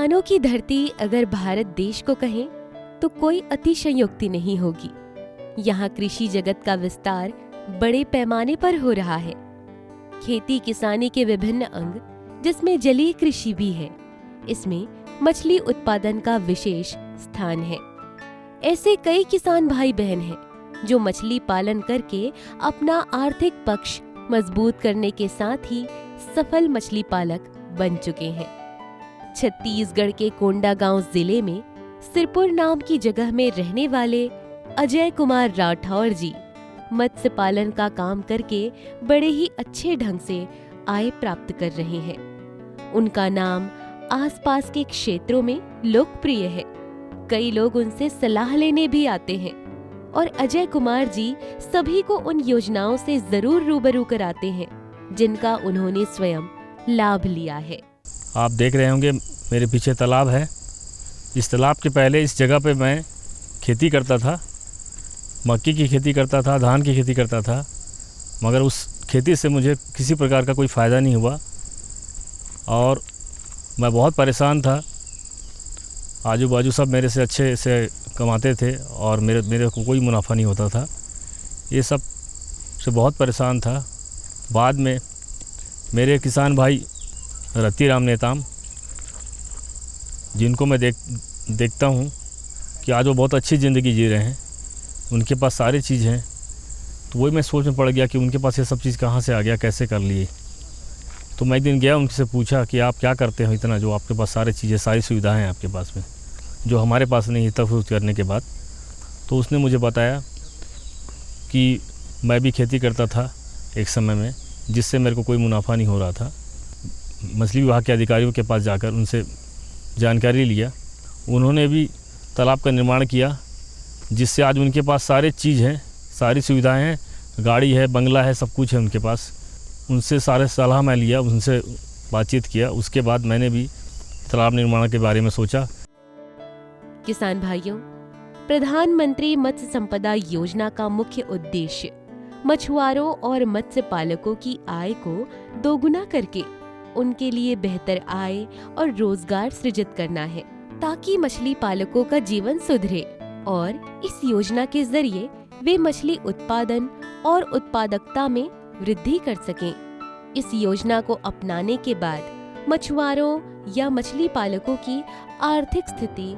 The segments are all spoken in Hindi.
किसानों की धरती अगर भारत देश को कहें तो कोई अतिशयोक्ति नहीं होगी। यहाँ कृषि जगत का विस्तार बड़े पैमाने पर हो रहा है। खेती किसानी के विभिन्न अंग, जिसमें जलीय कृषि भी है, इसमें मछली उत्पादन का विशेष स्थान है। ऐसे कई किसान भाई बहन हैं जो मछली पालन करके अपना आर्थिक पक्ष मजबूत करने के साथ ही सफल मछली पालक बन चुके हैं। छत्तीसगढ़ के कोंडागांव जिले में सिरपुर नाम की जगह में रहने वाले अजय कुमार राठौर जी मत्स्य पालन का काम करके बड़े ही अच्छे ढंग से आय प्राप्त कर रहे हैं। उनका नाम आसपास के क्षेत्रों में लोकप्रिय है। कई लोग उनसे सलाह लेने भी आते हैं और अजय कुमार जी सभी को उन योजनाओं से जरूर रूबरू कराते हैं जिनका उन्होंने स्वयं लाभ लिया है। आप देख रहे होंगे मेरे पीछे तालाब है। इस तालाब के पहले इस जगह पे मैं खेती करता था, मक्की की खेती करता था, धान की खेती करता था, मगर उस खेती से मुझे किसी प्रकार का कोई फ़ायदा नहीं हुआ और मैं बहुत परेशान था। आजू बाजू सब मेरे से अच्छे से कमाते थे और मेरे को कोई मुनाफा नहीं होता था। ये सब से बहुत परेशान था। बाद में मेरे किसान भाई रत्तीराम नेताम, जिनको मैं देखता हूँ कि आज वो बहुत अच्छी ज़िंदगी जी रहे हैं, उनके पास सारी चीज़ हैं, तो वही मैं सोच में पड़ गया कि उनके पास ये सब चीज़ कहाँ से आ गया, कैसे कर लिए। तो मैं एक दिन गया, उनसे पूछा कि आप क्या करते हो इतना, जो आपके पास सारी चीज़ें, सारी सुविधाएं हैं आपके पास में, जो हमारे पास नहीं है। तफूज़ करने के बाद तो उसने मुझे बताया कि मैं भी खेती करता था एक समय में, जिससे मेरे को कोई मुनाफा नहीं हो रहा था। मछली विभाग के अधिकारियों के पास जाकर उनसे जानकारी लिया। उन्होंने भी तालाब का निर्माण किया, जिससे आज उनके पास सारी चीज़ हैं, सारी सुविधाएं हैं, गाड़ी है, बंगला है, सब कुछ है उनके पास। उनसे सारे सलाह मैं लिया, उनसे बातचीत किया। उसके बाद मैंने भी तालाब निर्माण के बारे में सोचा। किसान भाइयों, प्रधानमंत्री मत्स्य संपदा योजना का मुख्य उद्देश्य मछुआरों और मत्स्य पालकों की आय को दोगुना करके उनके लिए बेहतर आय और रोजगार सृजित करना है, ताकि मछली पालकों का जीवन सुधरे और इस योजना के जरिए वे मछली उत्पादन और उत्पादकता में वृद्धि कर सकें। इस योजना को अपनाने के बाद मछुआरों या मछली पालकों की आर्थिक स्थिति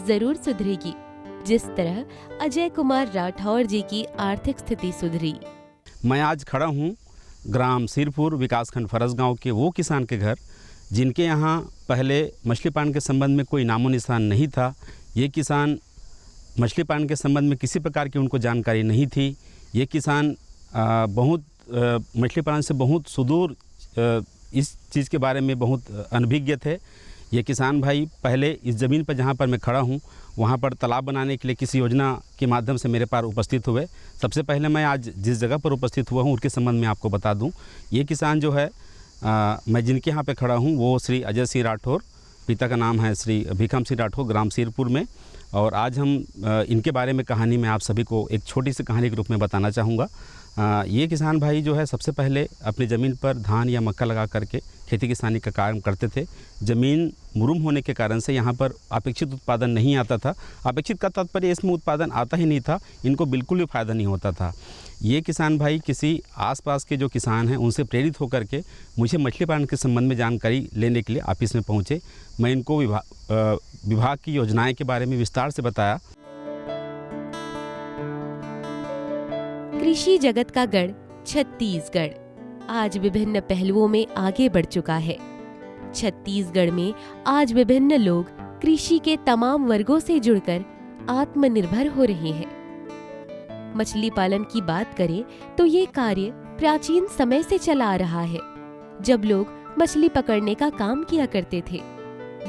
जरूर सुधरेगी, जिस तरह अजय कुमार राठौर जी की आर्थिक स्थिति सुधरी। मैं आज खड़ा हूँ ग्राम सिरपुर विकासखंड फरसगांव के वो किसान के घर, जिनके यहाँ पहले मछली पालन के संबंध में कोई नामो निशान नहीं था। ये किसान मछली पालन के संबंध में किसी प्रकार की उनको जानकारी नहीं थी। ये किसान मछली पालन से बहुत सुदूर इस चीज़ के बारे में बहुत अनभिज्ञ थे। ये किसान भाई पहले इस ज़मीन पर जहाँ पर मैं खड़ा हूँ, वहाँ पर तालाब बनाने के लिए किसी योजना के माध्यम से मेरे पास उपस्थित हुए। सबसे पहले मैं आज जिस जगह पर उपस्थित हुआ हूँ उसके संबंध में आपको बता दूँ। ये किसान जो है, मैं जिनके यहाँ पे खड़ा हूँ वो श्री अजय सिंह राठौर, पिता का नाम है श्री भीखम सिंह राठौर, ग्राम सिरपुर में। और आज हम इनके बारे में कहानी में आप सभी को एक छोटी सी कहानी के रूप में बताना चाहूँगा। ये किसान भाई जो है सबसे पहले अपनी ज़मीन पर धान या मक्का लगा करके खेती किसानी का काम करते थे। ज़मीन मुरुम होने के कारण से यहाँ पर अपेक्षित उत्पादन नहीं आता था। अपेक्षित का तात्पर्य इसमें उत्पादन आता ही नहीं था, इनको बिल्कुल भी फ़ायदा नहीं होता था। ये किसान भाई किसी आसपास के जो किसान हैं उनसे प्रेरित होकर के मुझे मछली पालन के संबंध में जानकारी लेने के लिए ऑफिस में पहुँचे। मैं इनको विभाग की योजनाएँ के बारे में विस्तार से बताया। कृषि जगत का गढ़ छत्तीसगढ़ आज विभिन्न पहलुओं में आगे बढ़ चुका है। छत्तीसगढ़ में आज विभिन्न लोग कृषि के तमाम वर्गों से जुड़कर आत्मनिर्भर हो रहे हैं। मछली पालन की बात करें तो ये कार्य प्राचीन समय से चला आ रहा है, जब लोग मछली पकड़ने का काम किया करते थे।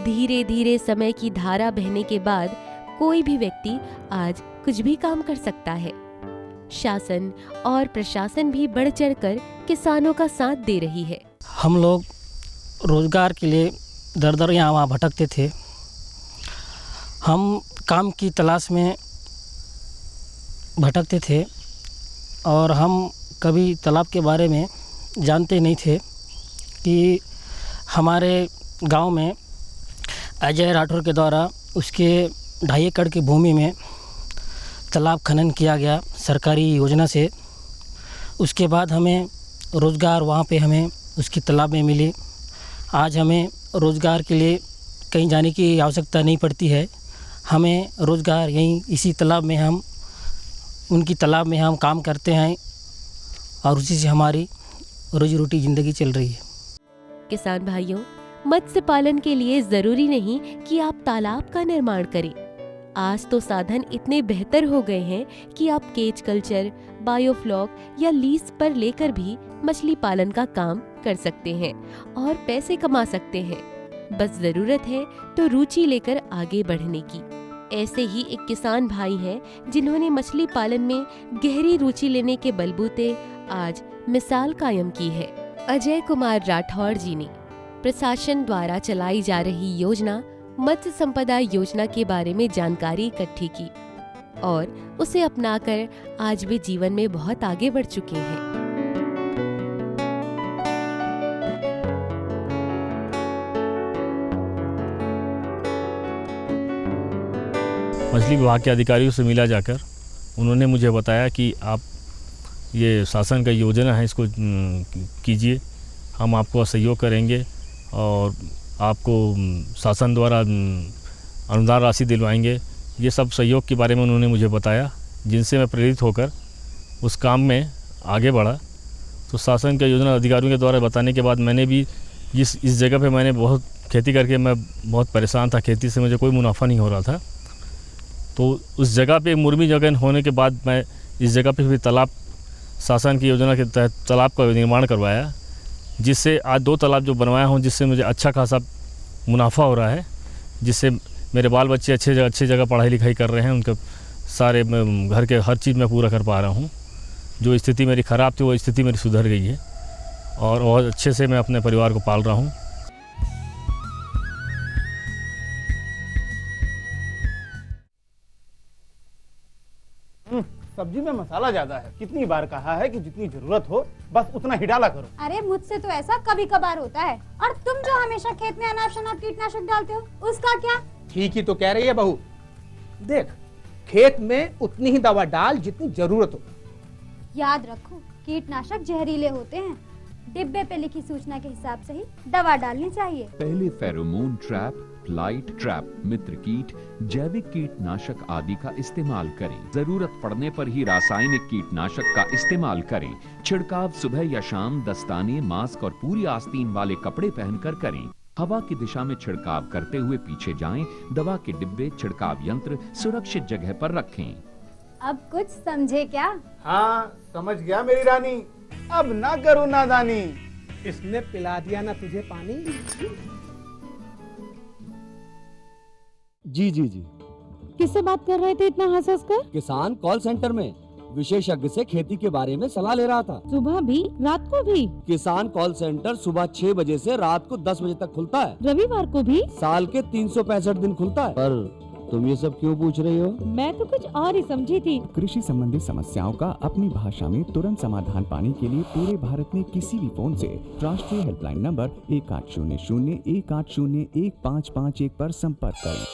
धीरे धीरे समय की धारा बहने के बाद कोई भी व्यक्ति आज कुछ भी काम कर सकता है। शासन और प्रशासन भी बढ़ चढ़कर किसानों का साथ दे रही है। हम लोग रोजगार के लिए दर दर यहाँ वहाँ भटकते थे। हम काम की तलाश में भटकते थे और हम कभी तालाब के बारे में जानते नहीं थे कि हमारे गांव में अजय राठौर के द्वारा उसके 2.5 एकड़ की भूमि में तालाब खनन किया गया सरकारी योजना से। उसके बाद हमें रोज़गार वहाँ पे हमें उसकी तालाब में मिली। आज हमें रोज़गार के लिए कहीं जाने की आवश्यकता नहीं पड़ती है। हमें रोज़गार यहीं इसी तालाब में हम उनकी तालाब में हम काम करते हैं और उसी से हमारी रोजी रोटी ज़िंदगी चल रही है। किसान भाइयों, मत्स्य पालन के लिए जरूरी नहीं कि आप तालाब का निर्माण करें। आज तो साधन इतने बेहतर हो गए हैं कि आप केज कल्चर, बायोफ्लॉक या लीज पर लेकर भी मछली पालन का काम कर सकते हैं और पैसे कमा सकते हैं। बस जरूरत है तो रुचि लेकर आगे बढ़ने की। ऐसे ही एक किसान भाई हैं जिन्होंने मछली पालन में गहरी रुचि लेने के बलबूते आज मिसाल कायम की है। अजय कुमार राठौर जी ने प्रशासन द्वारा चलाई जा रही योजना मत्स्य संपदा योजना के बारे में जानकारी इकट्ठी की और उसे अपनाकर आज वे जीवन में बहुत आगे बढ़ चुके हैं। मछली विभाग के अधिकारियों से मिला जाकर उन्होंने मुझे बताया कि आप ये शासन का योजना है, इसको कीजिए, हम आपको सहयोग करेंगे और आपको शासन द्वारा अनुदान राशि दिलवाएंगे। ये सब सहयोग के बारे में उन्होंने मुझे बताया, जिनसे मैं प्रेरित होकर उस काम में आगे बढ़ा। तो शासन का योजना अधिकारियों के द्वारा बताने के बाद मैंने भी इस जगह पे मैंने बहुत खेती करके मैं बहुत परेशान था। खेती से मुझे कोई मुनाफा नहीं हो रहा था। तो उस जगह पे मुर्मी जगह होने के बाद मैं इस जगह पे भी तालाब शासन की योजना के तहत तालाब का निर्माण करवाया, जिससे आज 2 तालाब जो बनवाया हूँ, जिससे मुझे अच्छा खासा मुनाफा हो रहा है, जिससे मेरे बाल बच्चे अच्छे जगह पढ़ाई लिखाई कर रहे हैं। उनके सारे घर के हर चीज़ मैं पूरा कर पा रहा हूँ। जो स्थिति मेरी ख़राब थी वो स्थिति मेरी सुधर गई है और बहुत अच्छे से मैं अपने परिवार को पाल रहा हूँ। सब्जी में मसाला ज्यादा है। कितनी बार कहा है कि जितनी जरूरत हो बस उतना ही डाला करो। अरे मुझसे तो ऐसा कभी कभार होता है। और तुम जो हमेशा खेत में अनाप शनाप कीटनाशक डालते हो, उसका क्या? ठीक ही तो कह रही है बहू। देख, खेत में उतनी ही दवा डाल जितनी जरूरत हो। याद रखो, कीटनाशक जहरीले होते हैं। डिब्बे पे लिखी सूचना के हिसाब से ही दवा डालनी चाहिए। पहले फेरोमोन ट्रैप, फ्लाइट ट्रैप, मित्र कीट, जैविक कीटनाशक आदि का इस्तेमाल करें। जरूरत पड़ने पर ही रासायनिक कीटनाशक का इस्तेमाल करें। छिड़काव सुबह या शाम दस्ताने, मास्क और पूरी आस्तीन वाले कपड़े पहनकर करें। हवा की दिशा में छिड़काव करते हुए पीछे जाएं। दवा के डिब्बे, छिड़काव यंत्र सुरक्षित जगह पर रखें। अब कुछ समझे क्या? हाँ, समझ गया मेरी रानी। अब ना करो नादानी। इसने पिला दिया ना तुझे पानी। जी किससे बात कर रहे थे इतना हंस हंस कर? किसान कॉल सेंटर में विशेषज्ञ से खेती के बारे में सलाह ले रहा था। सुबह भी रात को भी? किसान कॉल सेंटर सुबह 6 बजे से रात को 10 बजे तक खुलता है। रविवार को भी? साल के 365 दिन खुलता है। पर तुम ये सब क्यों पूछ रही हो? मैं तो कुछ और ही समझी थी। कृषि संबंधी समस्याओं का अपनी भाषा में तुरंत समाधान पाने के लिए पूरे भारत में किसी भी फोन से राष्ट्रीय हेल्पलाइन नंबर 1800-180-1551 पर संपर्क करें।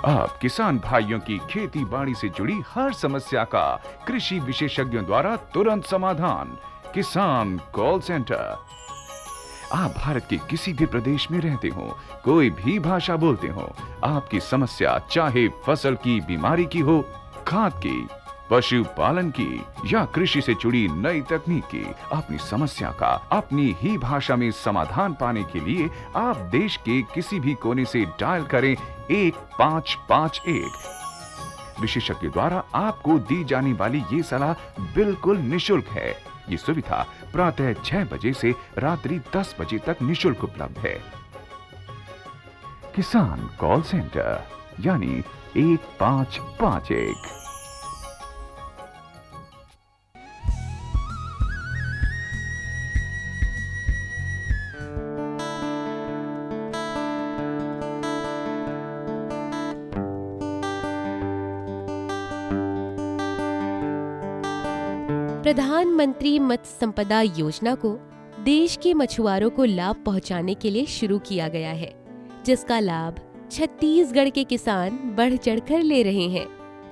आप किसान भाइयों की खेती बाड़ी से जुड़ी हर समस्या का कृषि विशेषज्ञों द्वारा तुरंत समाधान। किसान कॉल सेंटर। आप भारत के किसी भी प्रदेश में रहते हो, कोई भी भाषा बोलते हो, आपकी समस्या चाहे फसल की बीमारी की हो, खाद की, पशुपालन की या कृषि से जुड़ी नई तकनीक की, अपनी समस्या का अपनी ही भाषा में समाधान पाने के लिए आप देश के किसी भी कोने से डायल करें 1551। विशेषज्ञ द्वारा आपको दी जाने वाली ये सलाह बिल्कुल निशुल्क है। ये सुविधा प्रातः 6 बजे से रात्रि 10 बजे तक निशुल्क उपलब्ध है। किसान कॉल सेंटर यानी 1551। प्रधानमंत्री मत्स्य संपदा योजना को देश के मछुआरों को लाभ पहुंचाने के लिए शुरू किया गया है, जिसका लाभ छत्तीसगढ़ के किसान बढ़ चढ़कर ले रहे हैं।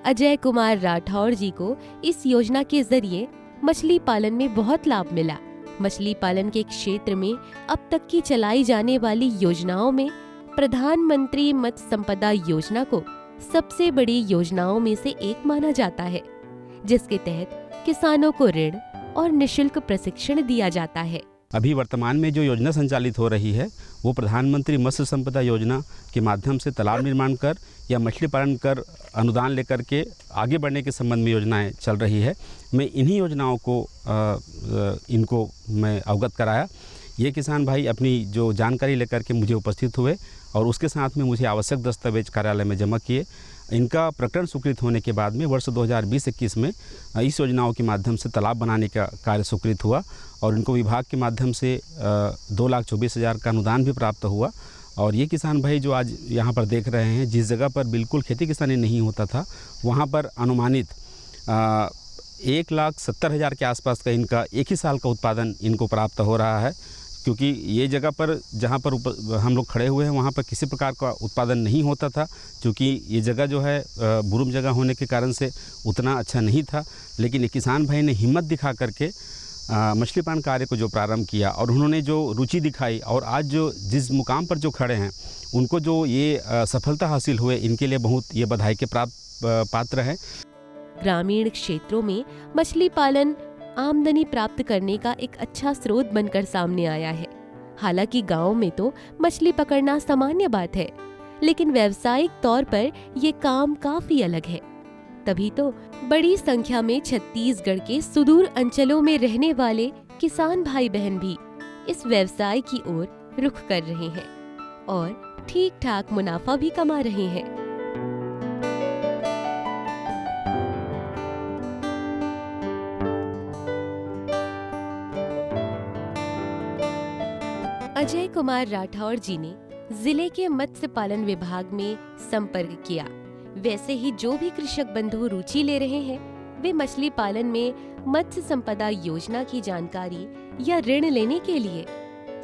अजय कुमार राठौर जी को इस योजना के जरिए मछली पालन में बहुत लाभ मिला। मछली पालन के क्षेत्र में अब तक की चलाई जाने वाली योजनाओं में प्रधानमंत्री मत्स्य संपदा योजना को सबसे बड़ी योजनाओं में से एक माना जाता है, जिसके तहत किसानों को ऋण और निशुल्क प्रशिक्षण दिया जाता है। अभी वर्तमान में जो योजना संचालित हो रही है वो प्रधानमंत्री मत्स्य संपदा योजना के माध्यम से तालाब निर्माण कर या मछली पालन कर अनुदान लेकर के आगे बढ़ने के संबंध में योजनाएं चल रही है। मैं इन्हीं योजनाओं को इनको मैं अवगत कराया। ये किसान भाई अपनी जो जानकारी लेकर के मुझे उपस्थित हुए और उसके साथ में मुझे आवश्यक दस्तावेज कार्यालय में जमा किए। इनका प्रकरण स्वीकृत होने के बाद में वर्ष 2020-21 में इस योजनाओं के माध्यम से तालाब बनाने का कार्य स्वीकृत हुआ और इनको विभाग के माध्यम से 2,24,000 का अनुदान भी प्राप्त हुआ। और ये किसान भाई जो आज यहाँ पर देख रहे हैं, जिस जगह पर बिल्कुल खेती किसानी नहीं होता था, वहाँ पर अनुमानित 1,70,000 के आसपास का इनका एक ही साल का उत्पादन इनको प्राप्त हो रहा है। क्योंकि ये जगह पर जहाँ पर हम लोग खड़े हुए हैं वहाँ पर किसी प्रकार का उत्पादन नहीं होता था, क्योंकि ये जगह जो है बुरुम जगह होने के कारण से उतना अच्छा नहीं था। लेकिन ये किसान भाई ने हिम्मत दिखा करके मछली पालन कार्य को जो प्रारंभ किया और उन्होंने जो रुचि दिखाई और आज जो जिस मुकाम पर जो खड़े हैं उनको जो ये सफलता हासिल हुए, इनके लिए बहुत ये बधाई के पात्र है। ग्रामीण क्षेत्रों में मछली पालन आमदनी प्राप्त करने का एक अच्छा स्रोत बनकर सामने आया है। हालांकि गांव में तो मछली पकड़ना सामान्य बात है, लेकिन व्यावसायिक तौर पर ये काम काफी अलग है। तभी तो बड़ी संख्या में छत्तीसगढ़ के सुदूर अंचलों में रहने वाले किसान भाई बहन भी इस व्यवसाय की ओर रुख कर रहे हैं और ठीक ठाक मुनाफा भी कमा रहे हैं। अजय कुमार राठौर जी ने जिले के मत्स्य पालन विभाग में संपर्क किया। वैसे ही जो भी कृषक बंधु रुचि ले रहे हैं, वे मछली पालन में मत्स्य संपदा योजना की जानकारी या ऋण लेने के लिए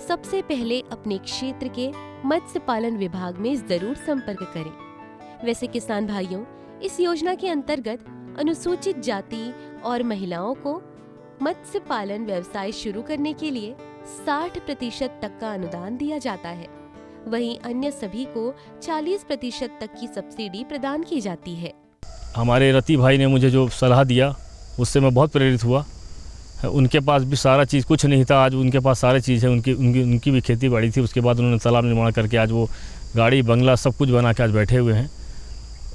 सबसे पहले अपने क्षेत्र के मत्स्य पालन विभाग में जरूर संपर्क करें। वैसे किसान भाइयों, इस योजना के अंतर्गत अनुसूचित जाति और महिलाओं को मत्स्य पालन व्यवसाय शुरू करने के लिए 60% तक का अनुदान दिया जाता है। वहीं अन्य सभी को 40% तक की सब्सिडी प्रदान की जाती है। हमारे रति भाई ने मुझे जो सलाह दिया उससे मैं बहुत प्रेरित हुआ। उनके पास भी सारा चीज़ कुछ नहीं था, आज उनके पास सारी चीज़ है। उनकी भी खेती बाड़ी थी। उसके बाद उन्होंने तालाब निर्माण करके आज वो गाड़ी बंगला सब कुछ बना के आज बैठे हुए हैं।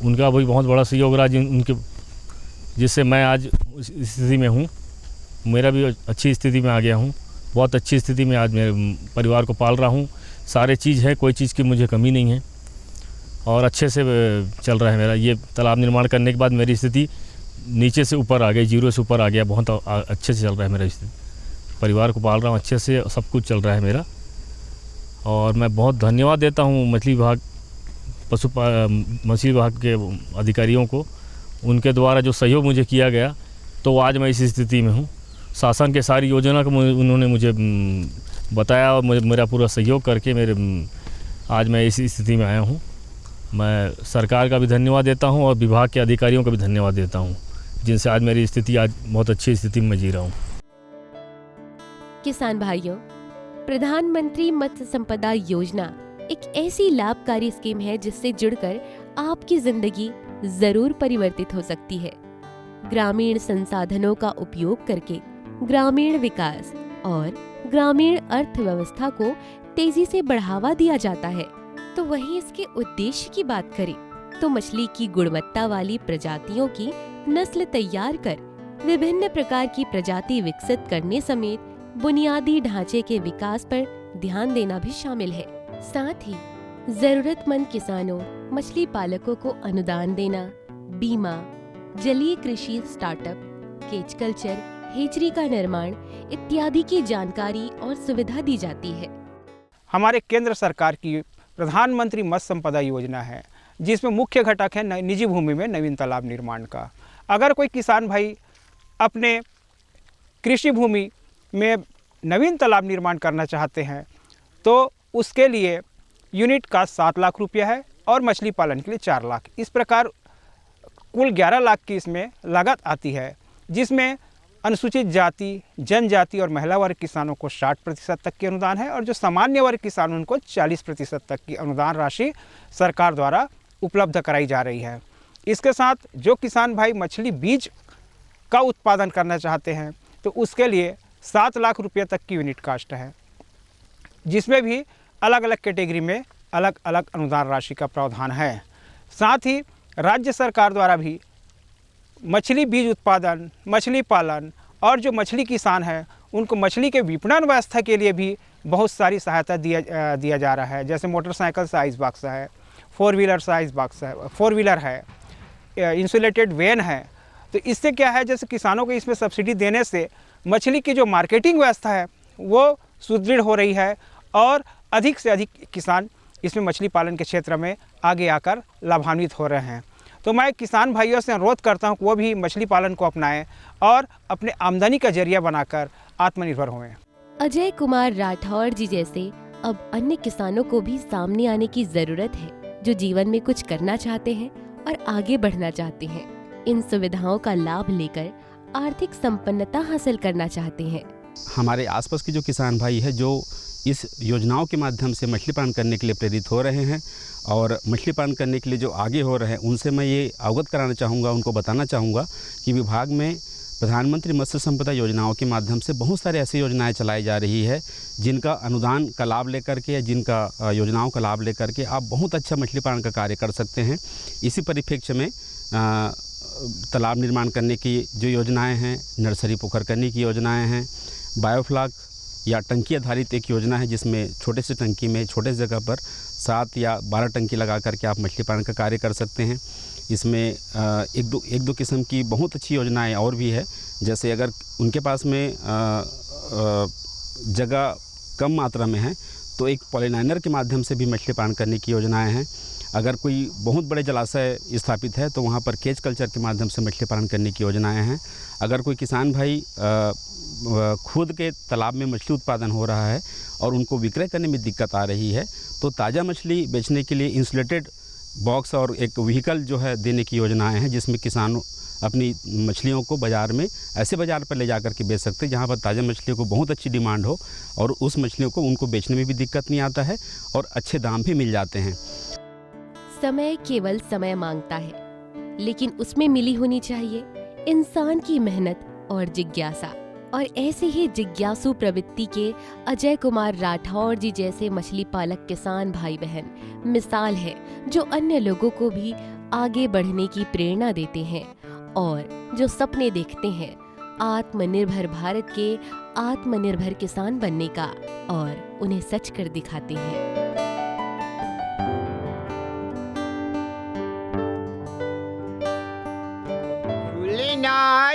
उनका भी बहुत बड़ा सहयोग रहा उनके, जिससे मैं आज उस स्थिति में हूँ। मेरा भी अच्छी स्थिति में आ गया हूँ। बहुत अच्छी स्थिति में आज मेरे परिवार को पाल रहा हूँ। सारे चीज़ है, कोई चीज़ की मुझे कमी नहीं है और अच्छे से चल रहा है मेरा। ये तालाब निर्माण करने के बाद मेरी स्थिति नीचे से ऊपर आ गई, जीरो से ऊपर आ गया। बहुत अच्छे से चल रहा है मेरा स्थिति। परिवार को पाल रहा हूँ अच्छे से, सब कुछ चल रहा है मेरा। और मैं बहुत धन्यवाद देता हूँ मछली विभाग, मछली विभाग के अधिकारियों को। उनके द्वारा जो सहयोग मुझे किया गया तो आज मैं इस स्थिति में हूँ। शासन के सारी योजना को उन्होंने मुझे बताया और मेरा पूरा सहयोग करके आज मैं इस स्थिति में आया हूँ। मैं सरकार का भी धन्यवाद देता हूँ और विभाग के अधिकारियों का भी धन्यवाद देता हूँ, जिनसे आज मेरी स्थिति आज बहुत अच्छी स्थिति में जी रहा हूँ। किसान भाइयों, प्रधानमंत्री मत्स्य संपदा योजना एक ऐसी लाभकारी स्कीम है जिससे जुड़कर आपकी जिंदगी जरूर परिवर्तित हो सकती है। ग्रामीण संसाधनों का उपयोग करके ग्रामीण विकास और ग्रामीण अर्थव्यवस्था को तेजी से बढ़ावा दिया जाता है। तो वहीं इसके उद्देश्य की बात करें तो मछली की गुणवत्ता वाली प्रजातियों की नस्ल तैयार कर विभिन्न प्रकार की प्रजाति विकसित करने समेत बुनियादी ढांचे के विकास पर ध्यान देना भी शामिल है। साथ ही जरूरतमंद किसानों, मछली पालकों को अनुदान देना, बीमा, जलीय कृषि स्टार्टअप, केज कल्चर, हेचरी का निर्माण इत्यादि की जानकारी और सुविधा दी जाती है। हमारे केंद्र सरकार की प्रधानमंत्री मत्स्य संपदा योजना है, जिसमें मुख्य घटक है निजी भूमि में नवीन तालाब निर्माण का। अगर कोई किसान भाई अपने कृषि भूमि में नवीन तालाब निर्माण करना चाहते हैं तो उसके लिए यूनिट का 7 लाख रुपया है और मछली पालन के लिए 4 लाख। इस प्रकार कुल 11 लाख की इसमें लागत आती है, जिसमें अनुसूचित जाति, जनजाति और महिला वर्ग किसानों को 60% तक की अनुदान है और जो सामान्य वर्ग किसान उनको 40% तक की अनुदान राशि सरकार द्वारा उपलब्ध कराई जा रही है। इसके साथ जो किसान भाई मछली बीज का उत्पादन करना चाहते हैं तो उसके लिए 7 लाख रुपये तक की यूनिट कास्ट है, जिसमें भी अलग अलग कैटेगरी में अलग अलग अनुदान राशि का प्रावधान है। साथ ही राज्य सरकार द्वारा भी मछली बीज उत्पादन, मछली पालन और जो मछली किसान हैं उनको मछली के विपणन व्यवस्था के लिए भी बहुत सारी सहायता दिया जा रहा है। जैसे मोटरसाइकिल साइज बक्सा है, 4 व्हीलर साइज बक्सा है, 4 व्हीलर है, इंसुलेटेड वैन है। तो इससे क्या है, जैसे किसानों को इसमें सब्सिडी देने से मछली की जो मार्केटिंग व्यवस्था है वो सुदृढ़ हो रही है और अधिक से अधिक किसान इसमें मछली पालन के क्षेत्र में आगे आकर लाभान्वित हो रहे हैं। तो मैं किसान भाइयों से अनुरोध करता हूं कि वो भी मछली पालन को अपनाएं और अपने आमदनी का जरिया बनाकर आत्मनिर्भर हों। अजय कुमार राठौड़ जी जैसे अब अन्य किसानों को भी सामने आने की जरूरत है, जो जीवन में कुछ करना चाहते हैं और आगे बढ़ना चाहते हैं। इन सुविधाओं का लाभ लेकर आर्थिक संपन्नता हासिल करना चाहते हैं। हमारे आसपास के जो किसान भाई है जो इस योजनाओं के माध्यम से मछली पालन करने के लिए प्रेरित हो रहे हैं और मछली पालन करने के लिए जो आगे हो रहे हैं उनसे मैं ये अवगत कराना चाहूँगा, उनको बताना चाहूँगा कि विभाग में प्रधानमंत्री मत्स्य संपदा योजनाओं के माध्यम से बहुत सारे ऐसी योजनाएं चलाई जा रही है जिनका अनुदान का लाभ लेकर के या जिनका योजनाओं का लाभ लेकर के आप बहुत अच्छा मछली पालन का कार्य कर सकते हैं। इसी परिप्रेक्ष्य में तालाब निर्माण करने की जो योजनाएं हैं, नर्सरी पोखर करने की योजनाएं हैं, बायोफ्लॉक या टंकी आधारित एक योजना है जिसमें छोटे से टंकी में छोटे जगह पर 7 या 12 टंकी लगा करके आप मछली पालन का कार्य कर सकते हैं। इसमें एक दो किस्म की बहुत अच्छी योजनाएं और भी है। जैसे अगर उनके पास में जगह कम मात्रा में है तो एक पॉलिनाइनर के माध्यम से भी मछली पालन करने की योजनाएं हैं। अगर कोई बहुत बड़े जलाशय स्थापित है तो वहाँ पर केज कल्चर के माध्यम से मछली पालन करने की योजनाएं हैं। अगर कोई किसान भाई खुद के तालाब में मछली उत्पादन हो रहा है और उनको विक्रय करने में दिक्कत आ रही है तो ताज़ा मछली बेचने के लिए इंसुलेटेड बॉक्स और एक व्हीकल जो है देने की योजनाएं हैं, जिसमें किसान अपनी मछलियों को बाज़ार में ऐसे बाज़ार पर ले जा कर के बेच सकते हैं जहाँ पर ताज़ा मछलियों को बहुत अच्छी डिमांड हो और उस मछलियों को उनको बेचने में भी दिक्कत नहीं आता है और अच्छे दाम भी मिल जाते हैं। समय केवल समय मांगता है, लेकिन उसमें मिली होनी चाहिए इंसान की मेहनत और जिज्ञासा। और ऐसे ही जिज्ञासु प्रवृत्ति के अजय कुमार राठौड़ जी जैसे मछली पालक किसान भाई बहन मिसाल है, जो अन्य लोगों को भी आगे बढ़ने की प्रेरणा देते हैं और जो सपने देखते हैं आत्मनिर्भर भारत के आत्मनिर्भर किसान बनने का और उन्हें सच कर दिखाते हैं।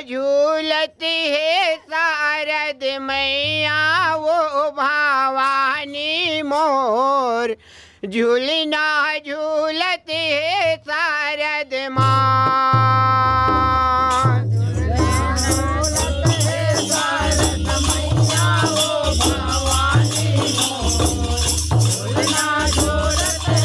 झूलती है शारद मैया वो भवानी मोर, झूलना झूलती है शारद माँ। झूलना झूलते